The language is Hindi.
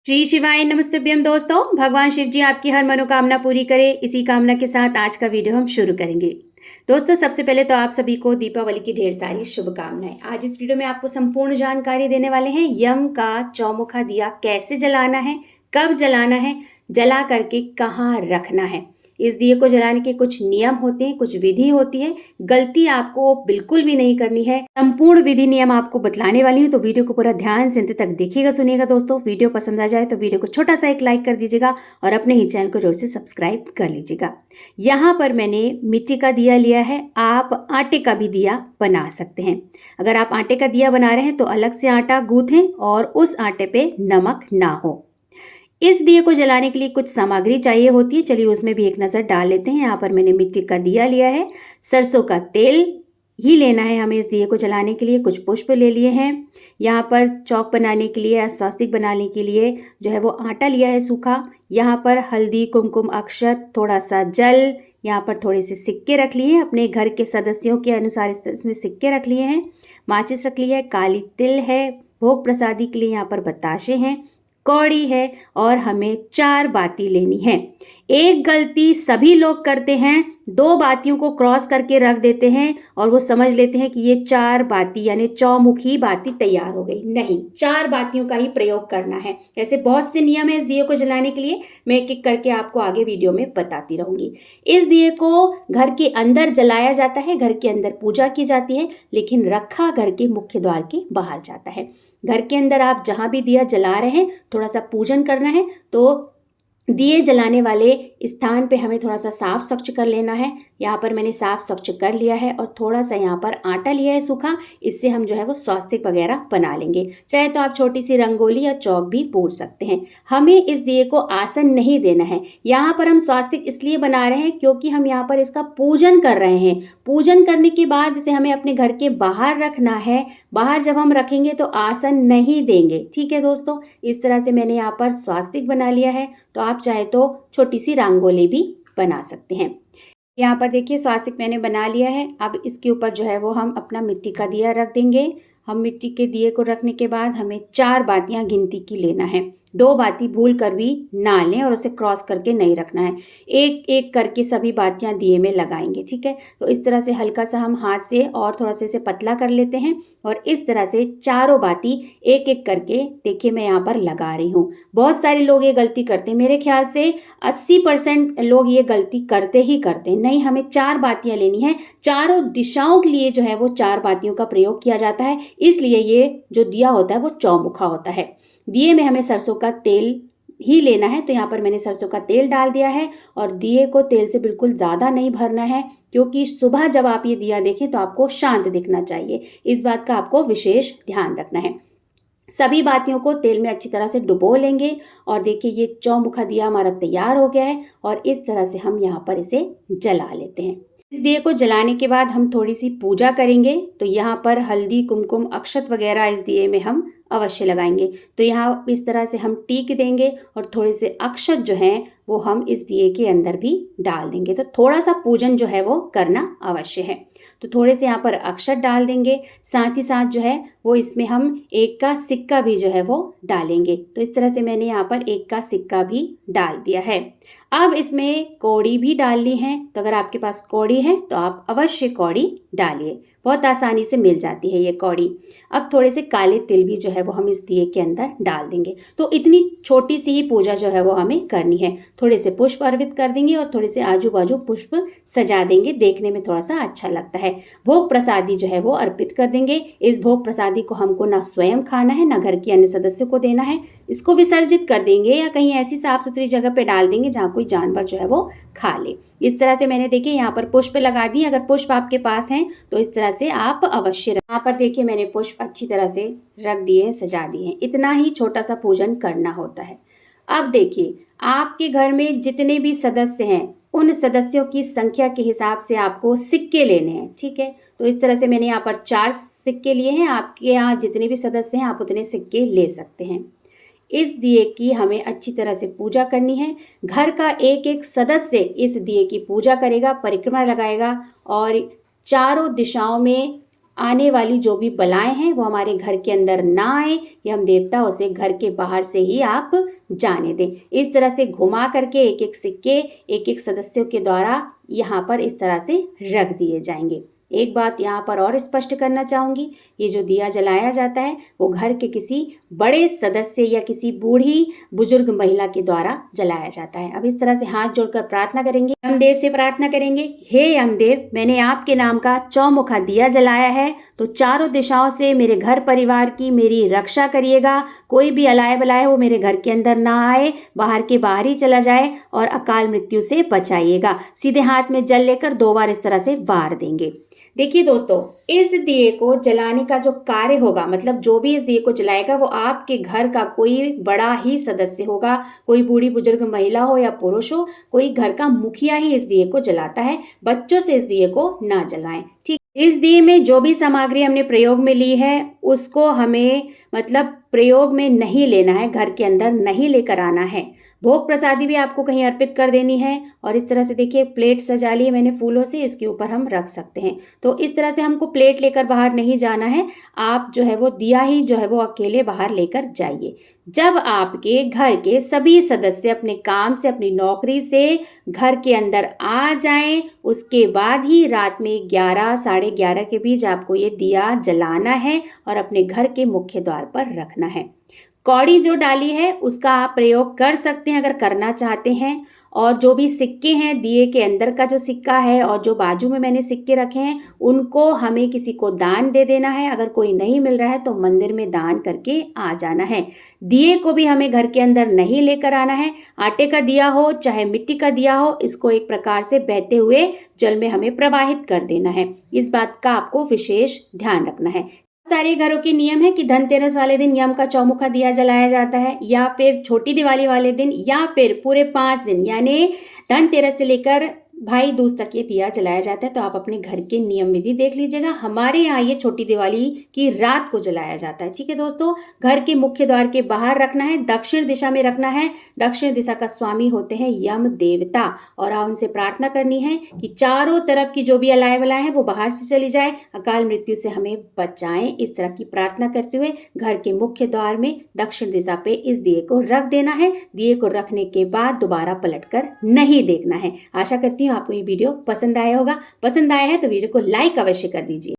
श्री शिवाय नमस्तुभ्यम दोस्तों। भगवान शिव जी आपकी हर मनोकामना पूरी करे, इसी कामना के साथ आज का वीडियो हम शुरू करेंगे। दोस्तों, सबसे पहले तो आप सभी को दीपावली की ढेर सारी शुभकामनाएं। आज इस वीडियो में आपको संपूर्ण जानकारी देने वाले हैं। यम का चौमुखा दिया कैसे जलाना है, कब जलाना है, जला करके कहाँ रखना है। इस दिए को जलाने के कुछ नियम होते हैं, कुछ विधि होती है। गलती आपको बिल्कुल भी नहीं करनी है। संपूर्ण विधि नियम आपको बतलाने वाली हूँ, तो वीडियो को पूरा ध्यान से अंत तक देखिएगा, सुनिएगा। दोस्तों, वीडियो पसंद आ जाए तो वीडियो को छोटा सा एक लाइक कर दीजिएगा और अपने ही चैनल को जोर से सब्सक्राइब कर लीजिएगा। यहाँ पर मैंने मिट्टी का दिया लिया है। आप आटे का भी दिया बना सकते हैं। अगर आप आटे का दिया बना रहे हैं तो अलग से आटा गूंथें और उस आटे पे नमक ना हो। इस दिए को जलाने के लिए कुछ सामग्री चाहिए होती है, चलिए उसमें भी एक नज़र डाल लेते हैं। यहाँ पर मैंने मिट्टी का दिया लिया है, सरसों का तेल ही लेना है हमें इस दिए को जलाने के लिए। कुछ पुष्प ले लिए हैं। यहाँ पर चौक बनाने के लिए या स्वास्तिक बनाने के लिए जो है वो आटा लिया है सूखा। यहाँ पर हल्दी, कुमकुम, अक्षत, थोड़ा सा जल, यहाँ पर थोड़े से सिक्के रख लिए हैं। अपने घर के सदस्यों के अनुसार इसमें सिक्के रख लिए हैं। माचिस रख लिया है, काली तिल है, भोग प्रसादी के लिए यहाँ पर बताशे हैं, कौड़ी है और हमें 4 बाती लेनी है। एक गलती सभी लोग करते हैं, 2 बातियों को क्रॉस करके रख देते हैं और वो समझ लेते हैं कि ये 4 बाती यानी चौमुखी बाती तैयार हो गई। नहीं, 4 बातियों का ही प्रयोग करना है। ऐसे बहुत से नियम है इस दिए को जलाने के लिए, मैं एक एक करके आपको आगे वीडियो में बताती रहूंगी। इस दिए को घर के अंदर जलाया जाता है, घर के अंदर पूजा की जाती है, लेकिन रखा घर के मुख्य द्वार के बाहर जाता है। घर के अंदर आप जहां भी दिया जला रहे हैं, थोड़ा सा पूजन करना है तो दिए जलाने वाले स्थान पे हमें थोड़ा सा साफ स्वच्छ कर लेना है। यहाँ पर मैंने साफ स्वच्छ कर लिया है और थोड़ा सा यहाँ पर आटा लिया है सूखा। इससे हम जो है वो स्वास्तिक वगैरह बना लेंगे। चाहे तो आप छोटी सी रंगोली या चौक भी पूछ सकते हैं। हमें इस दिए को आसन नहीं देना है। यहाँ पर हम स्वास्तिक इसलिए बना रहे हैं क्योंकि हम यहाँ पर इसका पूजन कर रहे हैं। पूजन करने के बाद इसे हमें अपने घर के बाहर रखना है। बाहर जब हम रखेंगे तो आसन नहीं देंगे। ठीक है दोस्तों, इस तरह से मैंने यहाँ पर स्वास्तिक बना लिया है। तो आप चाहे तो छोटी सी रंगोली भी बना सकते हैं। यहाँ पर देखिए स्वास्तिक मैंने बना लिया है। अब इसके ऊपर जो है वो हम अपना मिट्टी का दिया रख देंगे। हम मिट्टी के दिए को रखने के बाद हमें 4 बातियाँ गिनती की लेना है। 2 बाती भूल कर भी ना लें और उसे क्रॉस करके नहीं रखना है। एक एक करके सभी बातियाँ दिए में लगाएंगे। ठीक है, तो इस तरह से हल्का सा हम हाथ से और थोड़ा सा इसे पतला कर लेते हैं और इस तरह से चारों बाती एक एक करके देखिए मैं यहाँ पर लगा रही हूँ। बहुत सारे लोग ये गलती करते हैं, मेरे ख्याल से 80% लोग ये गलती करते ही करते हैं। नहीं, हमें 4 बातियाँ लेनी है। चारों दिशाओं के लिए जो है वो 4 बातियों का प्रयोग किया जाता है, इसलिए ये जो दिया होता है वो चौमुखा होता है। दिए में हमें सरसों का तेल ही लेना है, तो यहाँ पर मैंने सरसों का तेल डाल दिया है और दिए को तेल से बिल्कुल ज़्यादा नहीं भरना है, क्योंकि सुबह जब आप ये दिया देखें तो आपको शांत दिखना चाहिए। इस बात का आपको विशेष ध्यान रखना है। सभी बातियों को तेल में अच्छी तरह से डुबो लेंगे और देखिए ये चौमुखा दिया हमारा तैयार हो गया है और इस तरह से हम यहाँ पर इसे जला लेते हैं। इस दिए को जलाने के बाद हम थोड़ी सी पूजा करेंगे, तो यहाँ पर हल्दी, कुमकुम, अक्षत वगैरह इस दिए में हम अवश्य लगाएंगे। तो यहाँ इस तरह से हम टीक देंगे और थोड़े से अक्षत जो हैं वो हम इस दिए के अंदर भी डाल देंगे। तो थोड़ा सा पूजन जो है वो करना अवश्य है। तो थोड़े से यहाँ पर अक्षत डाल देंगे, साथ ही साथ जो है वो इसमें हम 1 का सिक्का भी जो है वो डालेंगे। तो इस तरह से मैंने यहाँ पर 1 का सिक्का भी डाल दिया है। अब इसमें कौड़ी भी डालनी है, तो अगर आपके पास कौड़ी है तो आप अवश्य कौड़ी डालिए, बहुत आसानी से मिल जाती है ये कौड़ी। अब थोड़े से काले तिल भी जो है वो हम इस दिए के अंदर डाल देंगे। तो इतनी छोटी सी ही पूजा जो है वो हमें करनी है। थोड़े से पुष्प अर्पित कर देंगे और थोड़े से आजू बाजू पुष्प सजा देंगे, देखने में थोड़ा सा अच्छा लगता है। भोग प्रसादी जो है वो अर्पित कर देंगे। इस भोग प्रसादी को हमको ना स्वयं खाना है, ना घर के अन्य सदस्यों को देना है। इसको विसर्जित कर देंगे या कहीं ऐसी साफ सुथरी जगह पे डाल देंगे जहाँ कोई जानवर जो है वो खा ले। इस तरह से मैंने देखिए यहाँ पर पुष्प लगा दिए। अगर पुष्प आपके पास हैं तो इस तरह से आप अवश्य यहाँ पर देखिए मैंने पुष्प अच्छी तरह से रख दिए हैं, सजा दिए हैं। इतना ही छोटा सा पूजन करना होता है। अब देखिए आपके घर में जितने भी सदस्य हैं उन सदस्यों की संख्या के हिसाब से आपको सिक्के लेने हैं। ठीक है, तो इस तरह से मैंने यहाँ पर 4 सिक्के लिए हैं। आपके यहाँ जितने भी सदस्य हैं आप उतने सिक्के ले सकते हैं। इस दिए की हमें अच्छी तरह से पूजा करनी है। घर का एक एक सदस्य इस दिए की पूजा करेगा, परिक्रमा लगाएगा और चारों दिशाओं में आने वाली जो भी बलाएं हैं वो हमारे घर के अंदर ना आए, ये हम देवता उसे घर के बाहर से ही आप जाने दें। इस तरह से घुमा करके एक एक सिक्के एक एक सदस्यों के द्वारा यहाँ पर इस तरह से रख दिए जाएंगे। एक बात यहाँ पर और स्पष्ट करना चाहूँगी, ये जो दिया जलाया जाता है वो घर के किसी बड़े सदस्य या किसी बूढ़ी बुजुर्ग महिला के द्वारा जलाया जाता है। अब इस तरह से हाथ जोड़कर प्रार्थना करेंगे, यमदेव से प्रार्थना करेंगे, हे यमदेव, मैंने आपके नाम का चौमुखा दिया जलाया है, तो चारों दिशाओं से मेरे घर परिवार की मेरी रक्षा करिएगा। कोई भी अलाय बलाय वो मेरे घर के अंदर ना आए, बाहर के बाहर ही चला जाए और अकाल मृत्यु से बचाइएगा। सीधे हाथ में जल लेकर 2 बार इस तरह से वार देंगे। देखिए दोस्तों, इस दिए को जलाने का जो कार्य होगा, मतलब जो भी इस दिए को जलाएगा वो आपके घर का कोई बड़ा ही सदस्य होगा। कोई बूढ़ी बुजुर्ग महिला हो या पुरुष हो, कोई घर का मुखिया ही इस दिए को जलाता है। बच्चों से इस दिए को ना जलाएं। ठीक, इस दिए में जो भी सामग्री हमने प्रयोग में ली है उसको हमें मतलब प्रयोग में नहीं लेना है, घर के अंदर नहीं लेकर आना है। भोग प्रसादी भी आपको कहीं अर्पित कर देनी है। और इस तरह से देखिए प्लेट सजा ली है मैंने फूलों से, इसके ऊपर हम रख सकते हैं। तो इस तरह से हमको प्लेट लेकर बाहर नहीं जाना है, आप जो है वो दिया ही जो है वो अकेले बाहर लेकर जाइए। जब आपके घर के सभी सदस्य अपने काम से अपनी नौकरी से घर के अंदर आ जाएं, उसके बाद ही रात में 11 साढ़े 11 के बीच आपको ये दिया जलाना है और अपने घर के मुख्य द्वार पर रखना है। कौड़ी जो डाली है उसका आप प्रयोग कर सकते हैं अगर करना चाहते हैं। और जो भी सिक्के हैं, दिए के अंदर का जो सिक्का है और जो बाजू में मैंने सिक्के रखे हैं उनको हमें किसी को दान दे देना है। अगर कोई नहीं मिल रहा है तो मंदिर में दान करके आ जाना है। दिए को भी हमें घर के अंदर नहीं लेकर आना है। आटे का दिया हो चाहे मिट्टी का दिया हो, इसको एक प्रकार से बहते हुए जल में हमें प्रवाहित कर देना है। इस बात का आपको विशेष ध्यान रखना है। सारे घरों के नियम है कि धनतेरस वाले दिन यम का चौमुखा दिया जलाया जाता है, या फिर छोटी दिवाली वाले दिन, या फिर पूरे 5 दिन यानी धनतेरस से लेकर भाई दूज तक ये दिया जलाया जाता है। तो आप अपने घर के नियम विधि देख लीजिएगा। हमारे यहाँ ये छोटी दिवाली की रात को जलाया जाता है। ठीक है दोस्तों, घर के मुख्य द्वार के बाहर रखना है, दक्षिण दिशा में रखना है। दक्षिण दिशा का स्वामी होते हैं यम देवता, और आप उनसे प्रार्थना करनी है कि चारों तरफ की जो भी अलाय बलाएं हैं वो बाहर से चली जाए, अकाल मृत्यु से हमें बचाएं। इस तरह की प्रार्थना करते हुए घर के मुख्य द्वार में दक्षिण दिशा पे इस दिए को रख देना है। दिए को रखने के बाद दोबारा पलटकर नहीं देखना है। आशा करती हूँ आपको ये वीडियो पसंद आया होगा। पसंद आया है तो वीडियो को लाइक अवश्य कर दीजिए।